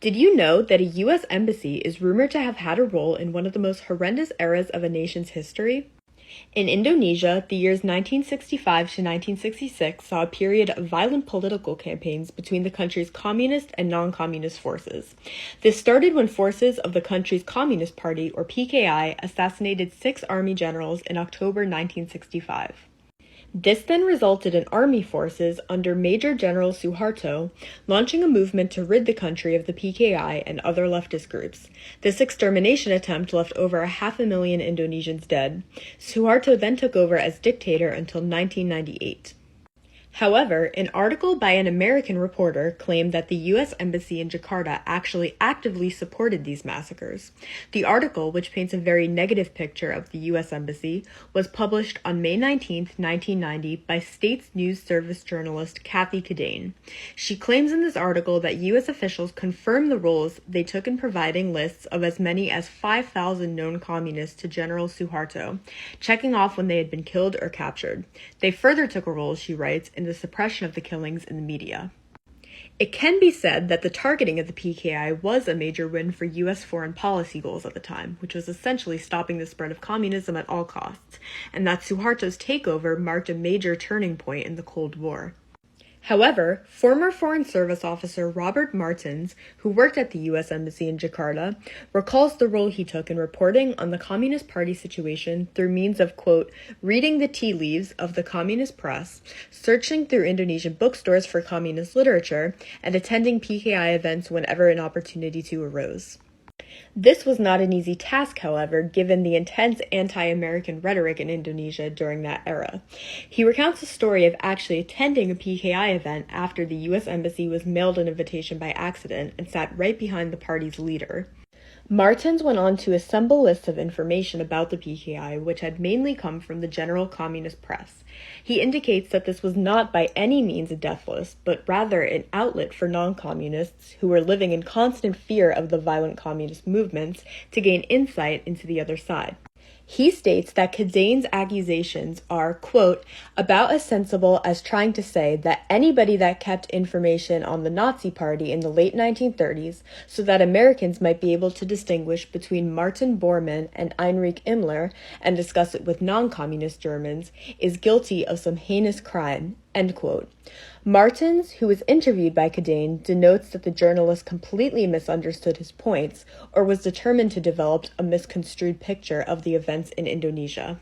Did you know that a U.S. embassy is rumored to have had a role in one of the most horrendous eras of a nation's history? In Indonesia, the years 1965 to 1966 saw a period of violent political campaigns between the country's communist and non-communist forces. This started when forces of the country's Communist Party, or PKI, assassinated 6 army generals in October 1965. This then resulted in army forces under Major General Suharto launching a movement to rid the country of the PKI and other leftist groups. This extermination attempt left over 500,000 Indonesians dead. Suharto then took over as dictator until 1998. However, an article by an American reporter claimed that the U.S. Embassy in Jakarta actually actively supported these massacres. The article, which paints a very negative picture of the U.S. Embassy, was published on May 19, 1990 by States News Service journalist Kathy Cadane. She claims in this article that U.S. officials confirmed the roles they took in providing lists of as many as 5,000 known communists to General Suharto, checking off when they had been killed or captured. They further took a role, she writes, in the suppression of the killings in the media. It can be said that the targeting of the PKI was a major win for U.S. foreign policy goals at the time, which was essentially stopping the spread of communism at all costs, and that Suharto's takeover marked a major turning point in the Cold War. However, former Foreign Service officer Robert Martins, who worked at the U.S. Embassy in Jakarta, recalls the role he took in reporting on the Communist Party situation through means of, quote, reading the tea leaves of the communist press, searching through Indonesian bookstores for communist literature, and attending PKI events whenever an opportunity to arose. This was not an easy task, however, given the intense anti-American rhetoric in Indonesia during that era. He recounts a story of actually attending a PKI event after the U.S. Embassy was mailed an invitation by accident and sat right behind the party's leader. Martins went on to assemble lists of information about the PKI, which had mainly come from the general communist press. He indicates that this was not by any means a death list, but rather an outlet for non-communists who were living in constant fear of the violent communist movements to gain insight into the other side. He states that Cadane's accusations are, quote, about as sensible as trying to say that anybody that kept information on the Nazi Party in the late 1930s so that Americans might be able to distinguish between Martin Bormann and Heinrich Himmler and discuss it with non-communist Germans is guilty of some heinous crime, end quote. Martins, who was interviewed by Cadane, denotes that the journalist completely misunderstood his points or was determined to develop a misconstrued picture of the events in Indonesia.